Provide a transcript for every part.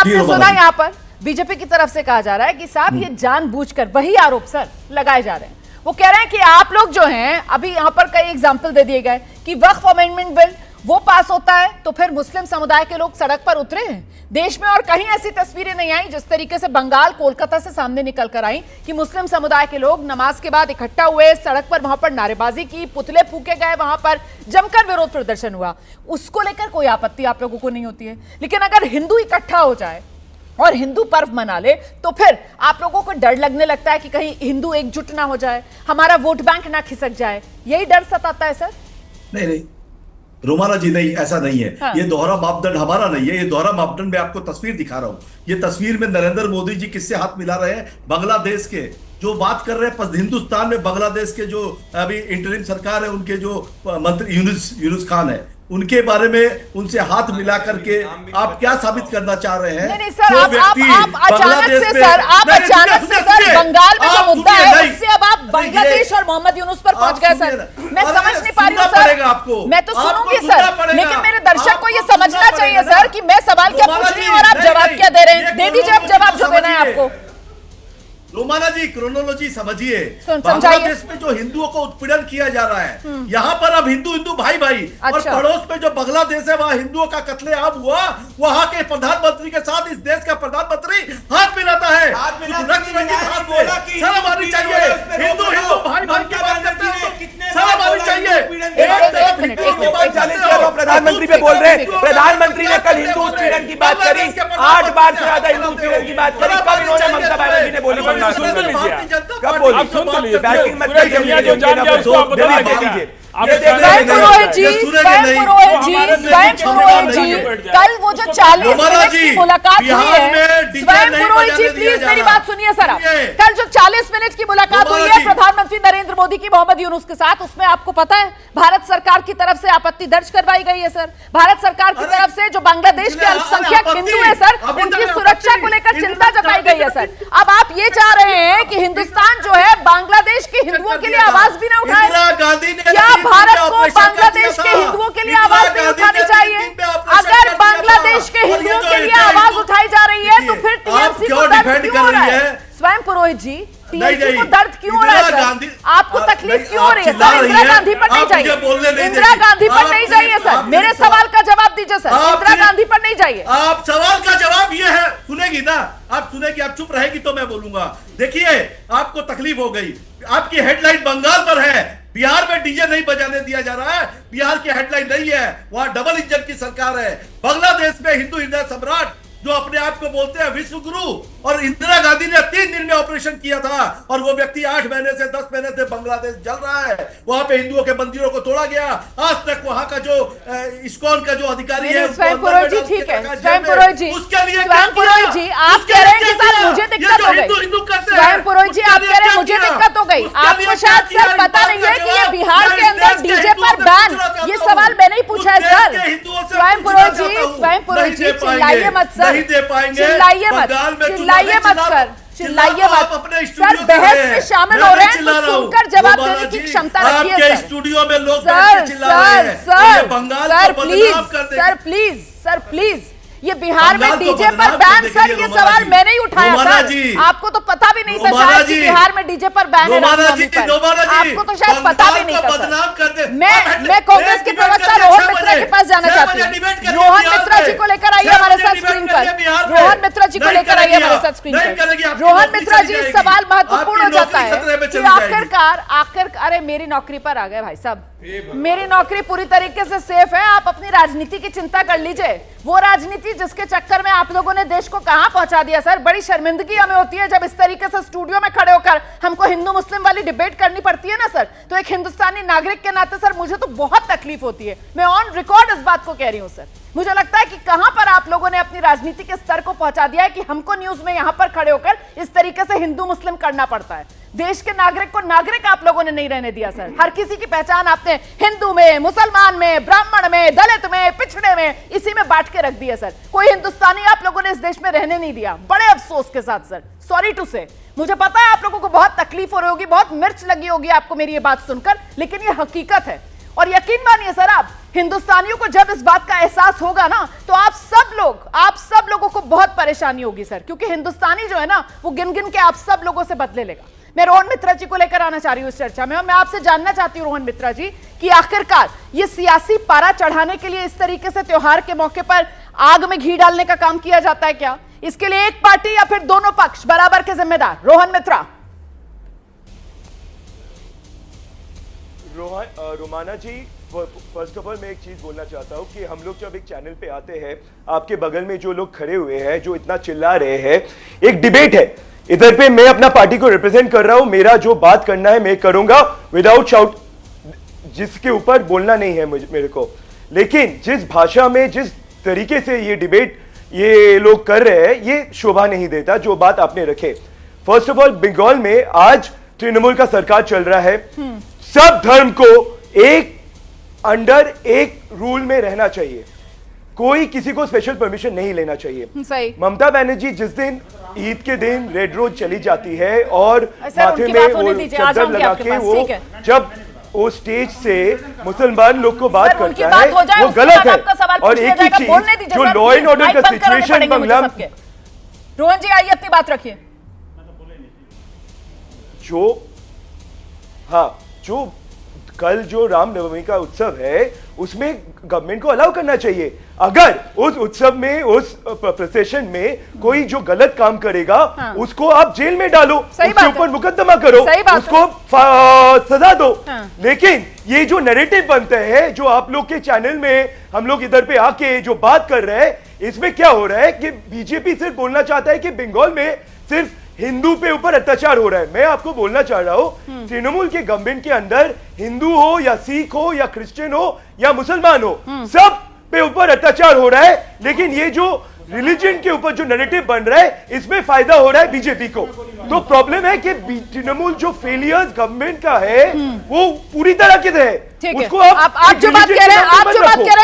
आपने सुना यहाँ पर बीजेपी की तरफ से कहा जा रहा है कि साहब ये जानबूझकर वही आरोप सर लगाए जा रहे हैं। वो कह रहे हैं कि आप लोग जो हैं, अभी यहाँ पर कई एग्जाम्पल दे दिए गए कि वक्फ अमेंडमेंट बिल वो पास होता है तो फिर मुस्लिम समुदाय के लोग सड़क पर उतरे हैं। देश में और कहीं ऐसी तस्वीरें नहीं आई जिस तरीके से बंगाल कोलकाता से सामने निकल कर आई कि मुस्लिम समुदाय के लोग नमाज के बाद इकट्ठा हुए, सड़क पर वहां पर नारेबाजी की, पुतले फूके गए, वहां पर जमकर विरोध प्रदर्शन हुआ। उसको लेकर कोई आपत्ति आप लोगों को नहीं होती है, लेकिन अगर हिंदू इकट्ठा हो जाए और हिंदू पर्व मना ले तो फिर आप लोगों को डर लगने लगता है कि कहीं हिंदू एकजुट ना हो जाए, हमारा वोट बैंक ना खिसक जाए। यही डर सताता है सर? नहीं रोमाना जी, नहीं, ऐसा नहीं है। हाँ। ये दोहरा मापदंड हमारा नहीं है। ये दोहरा मापदंड में आपको तस्वीर दिखा रहा हूं। ये तस्वीर में नरेंद्र मोदी जी किससे हाथ मिला रहे हैं? बांग्लादेश के जो बात कर रहे हैं हिंदुस्तान में, बांग्लादेश के जो अभी इंटरिम सरकार है, उनके जो मंत्री यूनुस खान है, उनके बारे में उनसे हाथ मिला करके आप क्या साबित करना चाह रहे हैं? नहीं सर, आप अचानक से सर, आप अचानक से सर बंगाल में जो मुद्दा है उससे अब आप बांग्लादेश और मोहम्मद यूनुस पर पहुंच गए सर। मैं समझ नहीं पा रही हूँ सर। मैं तो सुनूंगी सर, लेकिन मेरे दर्शक को ये समझना चाहिए सर कि मैं सवाल क्या पूछ रही हूँ और आप जवाब क्या दे रहे हैं। दे दीजिए आप जवाब जो देना है आपको। रोमाना जी, क्रोनोलॉजी समझिए। बांग्लादेश में जो हिंदुओं को उत्पीड़न किया जा रहा है, यहाँ पर अब हिंदू भाई अच्छा। और पड़ोस में जो बांग्लादेश है वहाँ हिंदुओं का कत्लेआम हुआ। वहाँ के प्रधानमंत्री के साथ इस देश का प्रधानमंत्री हाथ मिलाता है। शर्म आनी चाहिए। हिंदू भाई की बात करते हैं, शर्म आनी चाहिए। प्रधानमंत्री पे बोल रहे हैं, प्रधानमंत्री ने कल हिंदू उत्पीड़न की बात करी, 8 बार से ज्यादा हिंदू उत्पीड़न की बात करी। कब इन्होंने ममता बनर्जी ने बोली? सुन तो लीजिए, कब बोली? सुन तो लीजिए, बैटिंग मत करिए, जो जान गया उसको आप बता दीजिए। कल वो जो 40 मिनट की मुलाकात हुई है, स्वयं पुरोहित जी प्लीज मेरी बात सुनिए सर। आप कल जो 40 मिनट की मुलाकात हुई है प्रधानमंत्री नरेंद्र मोदी की मोहम्मद यूनुस के साथ, उसमें आपको पता है भारत सरकार की तरफ से आपत्ति दर्ज करवाई गई है सर। भारत सरकार की तरफ से जो बांग्लादेश के अल्पसंख्यक हिंदू है सर, उनकी सुरक्षा को लेकर चिंता जताई गई है सर। अब आप ये चाह रहे हैं कि हिंदुस्तान जो है बांग्लादेश के हिंदुओं के लिए आवाज भी ना उठाए? क्या भारत को बांग्लादेश के हिंदुओं के लिए आवाज नहीं उठानी चाहिए? अगर बांग्लादेश के हिंदुओं के लिए आवाज उठाई जा रही है तो फिर टीएमसी को दर्द क्यों हो रहा है? स्वयं पुरोहित जी, टीएमसी को दर्द क्यों हो रहा है सर? आपको तकलीफ क्यों हो रही है सर? इंदिरा गांधी पर नहीं जाइए, इंदिरा गांधी पर नहीं जाइए सर। मेरे सवाल का जवाब दीजिए सर, इंदिरा गांधी पर नहीं जाइए। आप सवाल का जवाब ये है, सुनेगी ना आप? सुनेगी, आप चुप रहेगी तो मैं बोलूंगा। देखिए, आपको तकलीफ हो गई। आपकी हेडलाइन बंगाल पर है, बिहार में डीजे नहीं बजाने दिया जा रहा है। बिहार की हेडलाइन नहीं है, वहां डबल इंजन की सरकार है। बांग्लादेश में हिंदू हृदय सम्राट जो अपने आप को बोलते हैं विश्व गुरु, और इंदिरा गांधी ने 3 दिन में ऑपरेशन किया था, और वो व्यक्ति 8 महीने से 10 महीने से बांग्लादेश जल रहा है। वहां पे हिंदुओं के मंदिरों को तोड़ा गया। आज तक वहां का जो इस्कॉन का जो अधिकारी है, स्वयं पुरोहित जी, ठीक है स्वयं पुरोहित जी, स्वयं पुरोहित जी आप कह रहे हैं कि सर मुझे दिक्कत हो गई। स्वयं पुरोहित जी आप कह रहे हैं मुझे दिक्कत हो गई। आपको शायद सर पता नहीं है कि ये बिहार के अंदर डीजे पर बैन, ये सवाल मैंने ही पूछा है सर। स्वयं पुरोहित जी चिल्लाइए मत सर, चिल्लाइए मत, चिल्लाइए मत सर, चिल्लाइए मत सर। बहस में शामिल हो रहे हैं तो सुनकर जवाब देने की क्षमता रखिए सर। स्टूडियो में लोग सर प्लीज ये बिहार में डीजे पर बैन सर, ये सवाल मैंने ही उठाया सर। आपको तो पता भी नहीं था शायद कि बिहार में डीजे पर बैन है। आपको तो शायद पता भी नहीं था सर। मैं कांग्रेस के प्रवक्ता रोहन मित्रा के पास जाना चाहती हूँ। रोहन मित्रा जी को लेकर आइए हमारे साथ स्क्रीन पर। रोहन मित्रा जी को लेकर आइए हमारे साथ स्क्रीन पर। रोहन मित्रा जी, सवाल महत्वपूर्ण हो जाता है कि आखिर अरे मेरी नौकरी पर आ गए भाई साहब, मेरी नौकरी पूरी तरीके से सेफ है। आप अपनी राजनीति की चिंता कर लीजिए। वो राजनीति जिसके चक्कर में आप लोगों ने देश को कहां पहुंचा दिया सर। बड़ी शर्मिंदगी हमें होती है जब इस तरीके से स्टूडियो में खड़े होकर हमको हिंदू मुस्लिम वाली डिबेट करनी पड़ती है ना सर। तो एक हिंदुस्तानी नागरिक के नाते सर मुझे तो बहुत तकलीफ होती है। मैं ऑन रिकॉर्ड इस बात को कह रही हूं सर। मुझे लगता है कि कहां पर आप लोगों ने अपनी राजनीति के स्तर को पहुंचा दिया है कि हमको न्यूज में यहां पर खड़े होकर इस तरीके से हिंदू मुस्लिम करना पड़ता है। देश के नागरिक को नागरिक आप लोगों ने नहीं रहने दिया सर। हर किसी की पहचान आपने हिंदू में, मुसलमान में, ब्राह्मण में, दलित में, पिछड़े में, इसी में बांट के रख दिया सर। कोई हिंदुस्तानी आप लोगों ने इस देश में रहने नहीं दिया, बड़े अफसोस के साथ सर। सॉरी टू से, मुझे पता है आप लोगों को बहुत तकलीफ हो रही होगी, बहुत मिर्च लगी होगी आपको मेरी ये बात सुनकर, लेकिन ये हकीकत है। और यकीन मानिए सर, आप हिंदुस्तानियों को जब इस बात का एहसास होगा ना, तो आप सब लोगों को बहुत परेशानी होगी सर, क्योंकि हिंदुस्तानी जो है ना वो गिन गिन के आप सब लोगों से बदले लेगा। मैं रोहन मित्रा जी को लेकर आना चाह रही हूं इस चर्चा में, और मैं आपसे जानना चाहती हूं रोहन मित्रा जी कि आखिरकार ये सियासी पारा चढ़ाने के लिए इस तरीके से त्योहार के मौके पर आग में घी डालने का काम किया जाता है क्या? इसके लिए एक पार्टी या फिर दोनों पक्ष बराबर के जिम्मेदार? रोहन मित्रा। रोमाना जी, फर्स्ट ऑफ ऑल मैं एक चीज बोलना चाहता हूं कि हम लोग जब एक चैनल पे आते हैं, आपके बगल में जो लोग खड़े हुए हैं जो इतना चिल्ला रहे हैं, एक डिबेट है इधर पे, मैं अपना पार्टी को रिप्रेजेंट कर रहा हूं, मेरा जो बात करना है मैं करूंगा विदाउट शाउट, जिसके ऊपर बोलना नहीं है मेरे को। लेकिन जिस भाषा में जिस तरीके से ये डिबेट ये लोग कर रहे हैं, ये शोभा नहीं देता जो बात आपने रखे। फर्स्ट ऑफ ऑल, बंगाल में आज तृणमूल का सरकार चल रहा है, सब धर्म को एक अंडर एक रूल में रहना चाहिए, कोई किसी को स्पेशल परमिशन नहीं लेना चाहिए। सही। ममता बनर्जी जिस दिन ईद के दिन रेड रोज चली जाती है और माथे में वो चादर लगा के वो जब वो स्टेज से मुसलमान लोग को बात करता है, वो गलत है। और एक ही चीज, जो लॉ एंड ऑर्डर का सिचुएशन बंगला, रोहन जी आइए अपनी बात रखिए। जो कल जो रामनवमी का उत्सव है उसमें गवर्नमेंट को अलाउ करना चाहिए। अगर उस उत्सव में उस प्रोसेशन में कोई जो गलत काम करेगा उसको आप जेल में डालो, उसके ऊपर मुकदमा करो, उसको सजा दो। लेकिन ये जो नैरेटिव बनते हैं जो आप लोग के चैनल में हम लोग इधर पे आके जो बात कर रहे हैं, इसमें क्या हो रहा है कि बीजेपी सिर्फ बोलना चाहता है कि बंगाल में सिर्फ हिंदू पे ऊपर अत्याचार हो रहा है। मैं आपको बोलना चाह रहा हूं, तृणमूल के गवर्नमेंट के अंदर हिंदू हो या सिख हो या क्रिश्चियन हो या मुसलमान हो, सब पे ऊपर अत्याचार हो रहा है। लेकिन ये जो रिलीजन के ऊपर जो नैरेटिव बन रहा है, इसमें फायदा हो रहा है बीजेपी को। तो प्रॉब्लम है कि तृणमूल जो फेलियर्स गवर्नमेंट का है वो पूरी तरह के है। उसको आप जो बात कह रहे हैं,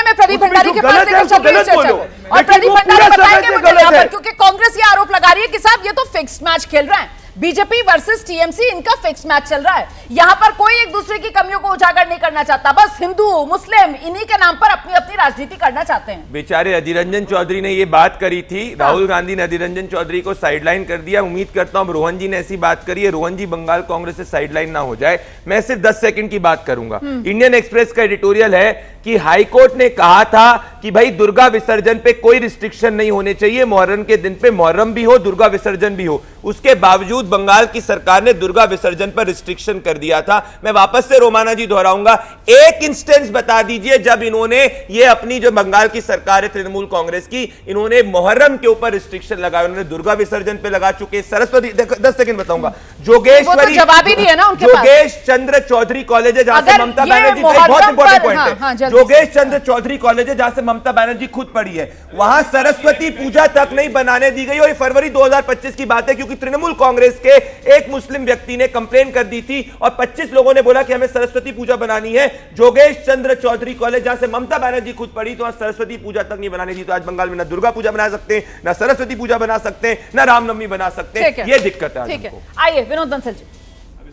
मैं प्रदीप भंडारी के पास लेकर चलूं इस चर्चा को, और प्रदीप भंडारी बताएंगे मुझे यहाँ पर, क्योंकि कांग्रेस ये आरोप लगा रही है कि साहब ये तो फिक्स्ड मैच खेल रहा है, बीजेपी वर्सेस टीएमसी, इनका फिक्स मैच चल रहा है। यहां पर कोई एक दूसरे की कमियों को उजागर नहीं करना चाहता, बस हिंदू मुस्लिम इन्हीं के नाम पर अपनी अपनी राजनीति करना चाहते हैं। बेचारे अधीर रंजन चौधरी ने ये बात करी थी, राहुल गांधी ने अधीर रंजन चौधरी को साइडलाइन कर दिया। उम्मीद करता हूं रोहन जी ने ऐसी बात करी है, रोहन जी बंगाल कांग्रेस से साइडलाइन ना हो जाए। मैं सिर्फ 10 सेकंड की बात करूंगा। इंडियन एक्सप्रेस का एडिटोरियल है कि हाईकोर्ट ने कहा था कि भाई दुर्गा विसर्जन पे कोई रिस्ट्रिक्शन नहीं होने चाहिए, मुहर्रम के दिन पे मुहर्रम भी हो, दुर्गा विसर्जन भी हो। उसके बावजूद बंगाल की सरकार ने दुर्गा विसर्जन पर रिस्ट्रिक्शन कर दिया था। मैं वापस से रोमाना जी दोहराऊंगा, एक इंस्टेंस बता दीजिए जब इन्होंने ये अपनी जो बंगाल की सरकार है तृणमूल कांग्रेस की, इन्होंने मुहर्रम के ऊपर रिस्ट्रिक्शन लगाया, उन्होंने दुर्गा विसर्जन पे लगा चुके। सरस्वती 10 सेकंड बताऊंगा, जोगेश्वरी जवाब ही नहीं है ना उनके पास। जोगेश चंद्र चौधरी कॉलेज है जहां से ममता बनर्जी, बहुत इंपॉर्टेंट पॉइंट है, जोगेश चंद्र चौधरी कॉलेज है जहां से ममता बनर्जी खुद पढ़ी है, वहां सरस्वती पूजा तक नहीं बनाने दी गई। और फरवरी 2025 की बात है, क्योंकि तृणमूल कांग्रेस के एक मुस्लिम व्यक्ति ने कंप्लेन कर दी थी और 25 लोगों ने बोला कि हमें सरस्वती पूजा बनानी है। जोगेश चंद्र चौधरी कॉलेज जहां से ममता बनर्जी खुद पढ़ी, तो सरस्वती पूजा तक नहीं बनाने दी। तो आज बंगाल में ना दुर्गा पूजा बना सकते हैं, ना सरस्वती पूजा बना सकते हैं, ना रामनवमी बना सकते हैं। ये दिक्कत है। ठीक है, आइए विनोद बंसल जी।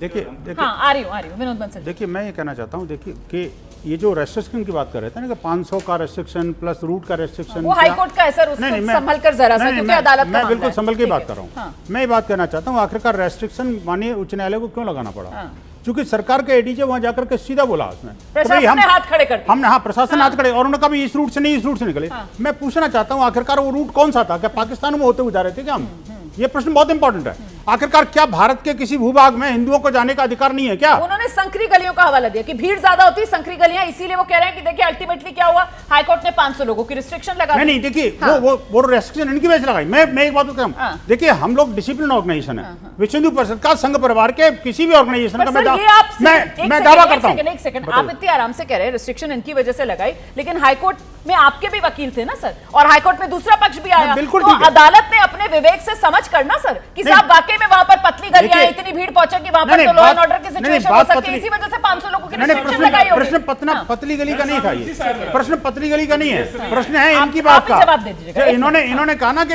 देखिए हाँ, आ रही हूँ विनोद बंसल। देखिए मैं ये कहना चाहता हूँ, देखिए कि ये जो रेस्ट्रिक्शन की बात कर रहे थे ना कि 500 का रेस्ट्रिक्शन प्लस रूट का रेस्ट्रिक्शन, वो हाई कोर्ट का है सर, उसको संभल कर जरा सा, क्योंकि अदालत मैं बिल्कुल संभल के बात कर रहा हूँ। मैं ये बात कहना चाहता हूँ, आखिरकार रेस्ट्रिक्शन माननीय उच्च न्यायालय को क्यों लगाना पड़ा? क्योंकि सरकार के एडीजे वहां जाकर के सीधा बोला उसने, प्रशासन ने हाथ खड़े कर दिए। हमने प्रशासन हाथ खड़े, और उन्होंने कहा इस रूट से नहीं, इस रूट से निकले। मैं पूछना चाहता हूँ आखिरकार वो रूट कौन सा था? क्या पाकिस्तान में होते हुए जा रहे थे क्या हम? ये प्रश्न बहुत इंपॉर्टेंट है। आखिरकार क्या भारत के किसी भूभाग में हिंदुओं को जाने का अधिकार नहीं है क्या? उन्होंने संकरी गलियों का हवाला दिया कि भीड़ ज्यादा होती है संकरी गलियां, इसीलिए वो कह रहे हैं कि देखिए अल्टीमेटली क्या हुआ, हाईकोर्ट ने 500 लोगों की रिस्ट्रिक्शन लगा दी। नहीं देखिए, वो रिस्ट्रिक्शन इनकी वजह से लगाई। मैं एक बात कहूं, देखिए हम लोग डिसिप्लिन ऑर्गेनाइजेशन है, विश्व हिंदू परिषद का, संघ परिवार के किसी भी ऑर्गेनाइजेशन का मैं दावा करता हूं। एक सेकंड, आप इतने आराम से कह रहे हैं रिस्ट्रिक्शन इनकी वजह से लगाई, लेकिन हाईकोर्ट में आपके भी वकील थे ना सर, और हाईकोर्ट में दूसरा पक्ष भी आया, तो अदालत ने अपने विवेक से समझ करना सर कि साहब वाकई वाकई में वहां पर पतली गलियां हैं, इतनी भीड़ पहुंचेगी वहां पर, तो लॉ एंड ऑर्डर की सिचुएशन हो सकती है। इसी वजह से 500 लोगों की रिस्ट्रिक्शन लगाई होगी। प्रश्न पतली गली का नहीं था, ये प्रश्न पतली गली का नहीं है, प्रश्न है इनकी बात का। जवाब दे दीजिएगा। इन्होंने कहा ना कि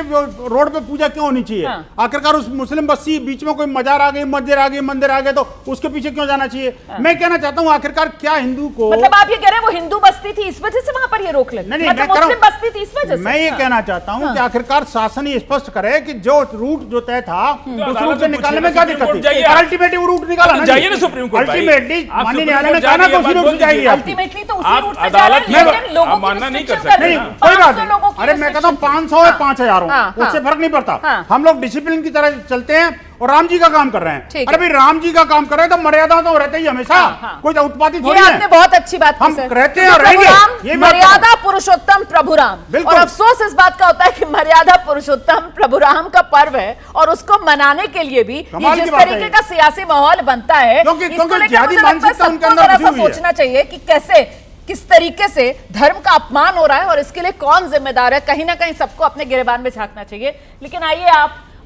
रोड पे पूजा क्यों होनी चाहिए, आखिरकार उस मुस्लिम बस्ती बीच में कोई मजार आ गई, मस्जिद आ गई, मंदिर आ गए, तो उसके पीछे क्यों जाना चाहिए? मैं कहना चाहता हूँ आखिरकार क्या हिंदू को, मतलब आप ये कह रहे हैं वो हिंदू बस्ती थी इस वजह से वहां पर ये रोक लगी, नहीं, मतलब मुस्लिम बस्ती थी इस वजह से? मैं ये कहना चाहता हूँ कि आखिरकार शासन ये स्पष्ट करे कि जो रूट जो तय था उस रूट से निकालने में क्या दिक्कत थी? अल्टीमेटली वो रूट निकाला ना, जाइए ना सुप्रीम कोर्ट। अल्टीमेटली माननीय न्यायालय ने कहा ना उसी रूट से जाएगी। अल्टीमेटली तो उसी रूट से जा रहा है, लेकिन लोगों की मानना नहीं कर restriction सकते। कर रहे नहीं हैं। कोई बात 500 लोगों नहीं, की अरे मैं कहता हूँ 500 है 5000 हो, उससे फर्क नहीं पड़ता। हम लोग डिसिप्लिन की तरह चलते हैं और राम जी का काम कर रहे हैं। अरे भाई राम जी का काम कर रहे हैं तो मर्यादा तो रहते ही हमेशा, कोई उत्पादित थोड़ी ये है। आपने बहुत अच्छी बात की हम सर। रहते हैं और रहेंगे, ये बात मर्यादा पुरुषोत्तम प्रभु राम, बिल्कुल। और अफसोस इस बात का होता है कि मर्यादा पुरुषोत्तम प्रभु राम का पर्व है और उसको मनाने के लिए भी ये जिस तरीके का सियासी माहौल बनता है, इसको लेकर मुझे लगता है सबको जरा सा सोचना चाहिए कि कैसे किस तरीके से धर्म का अपमान हो रहा है और इसके लिए कौन जिम्मेदार है। कहीं ना कहीं सबको अपने गिरेबान में झांकना चाहिए। लेकिन आइए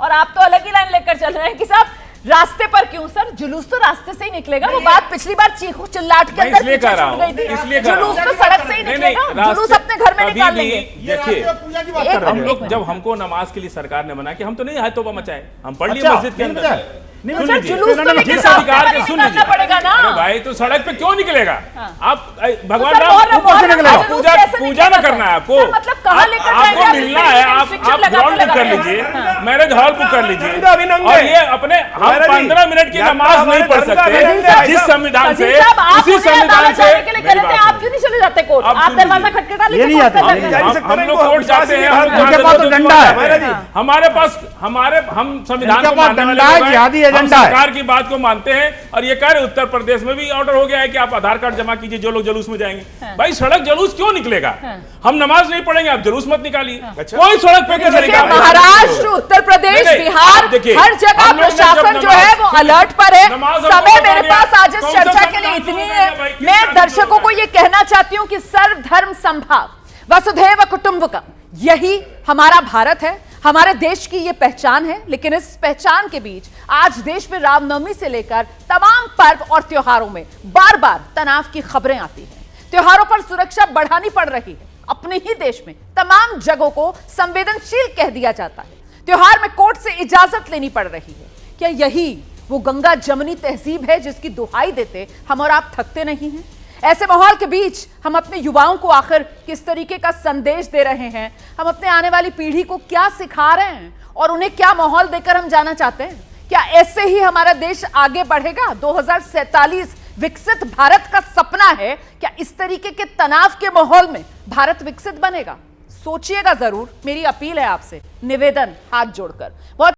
और आप तो अलग ही लाइन लेकर चल रहे हैं कि साहब रास्ते पर क्यों सर? जुलूस तो रास्ते से ही निकलेगा। वो बात पिछली बार चीखू चिल्लाट के अंदर पीछे छूट गई थी। जुलूस तो सड़क से ही निकलेगा, जुलूस अपने घर में निकाल लेंगे। देखिए हम लोग जब हमको नमाज के लिए सरकार ने मना कि हम तो नहीं हाथ तोबा मचाए, हम पढ़ लिए मस्जिद के अंदर। सर जुलूस तो लेकिन जिस अधिकार के सुन लीजिए पड़ेगा ना। अरे भाई तो सड़क पे क्यों निकलेगा? आप भगवान सर, राम ऊपर से निकलेगा। पूजा ना करना है आपको, मतलब कहाँ लेकर जाएंगे आपको आप? मिलना है, आप ग्राउंड बुक कर लीजिए, मैरिज हॉल बुक कर लीजिए। और ये अपने हम 15 मिनट की नमाज नहीं पढ़ सकते जिस संविधान से, उसी संविधान से आप क्यों नहीं चले जाते कोर्ट? आप दरवाजा खटखटा ये नहीं आते। हम लोग कोर्ट जाते हैं, उनके पास तो डंडा है। हमारे पास हम संविधान इनके को पास मानने वाले डंडा है, लोग हैं, जिहादी हम एजेंडा है। सरकार की बात को मानते हैं। और ये कह रहे उत्तर प्रदेश में भी ऑर्डर हो गया है कि आप आधार कार्ड जमा कीजिए जो लोग जुलूस में जाएंगे। भाई सड़क जुलूस क्यों निकलेगा? हम नमाज नहीं पढ़ेंगे, आप जुलूस मत निकालिए। कोई सड़क पे क्यों चलेगा? महाराष्ट्र, उत्तर प्रदेश, बिहार, हर जगह प्रशासन जो है वो अलर्ट पर है। समय मेरे पास आज इस चर्चा के लिए इतनी है। मैं दर्शकों को ये कहना चाहती हूँ कि सर्वधर्म संभाव, वसुधैव कुटुंबकम, यही हमारा भारत है, हमारे देश की ये पहचान है। लेकिन इस पहचान के बीच आज देश में रामनवमी से लेकर तमाम पर्व और त्योहारों में बार बार तनाव की खबरें आती हैं। त्योहारों पर सुरक्षा बढ़ानी पड़ रही है। अपने ही देश में तमाम जगहों को संवेदनशील कह दिया जाता है। त्योहार में कोर्ट से इजाजत लेनी पड़ रही है। क्या यही वो गंगा जमनी तहजीब है जिसकी दुहाई देते हम और आप थकते नहीं हैं? ऐसे माहौल के बीच हम अपने युवाओं को आखिर किस तरीके का संदेश दे रहे हैं? हम अपने आने वाली पीढ़ी को क्या सिखा रहे हैं और उन्हें क्या माहौल देकर हम जाना चाहते हैं? क्या ऐसे ही हमारा देश आगे बढ़ेगा? 2047 विकसित भारत का सपना है। क्या इस तरीके के तनाव के माहौल में भारत विकसित बनेगा? सोचिएगा जरूर। मेरी अपील है आपसे, निवेदन हाथ जोड़कर। बहुत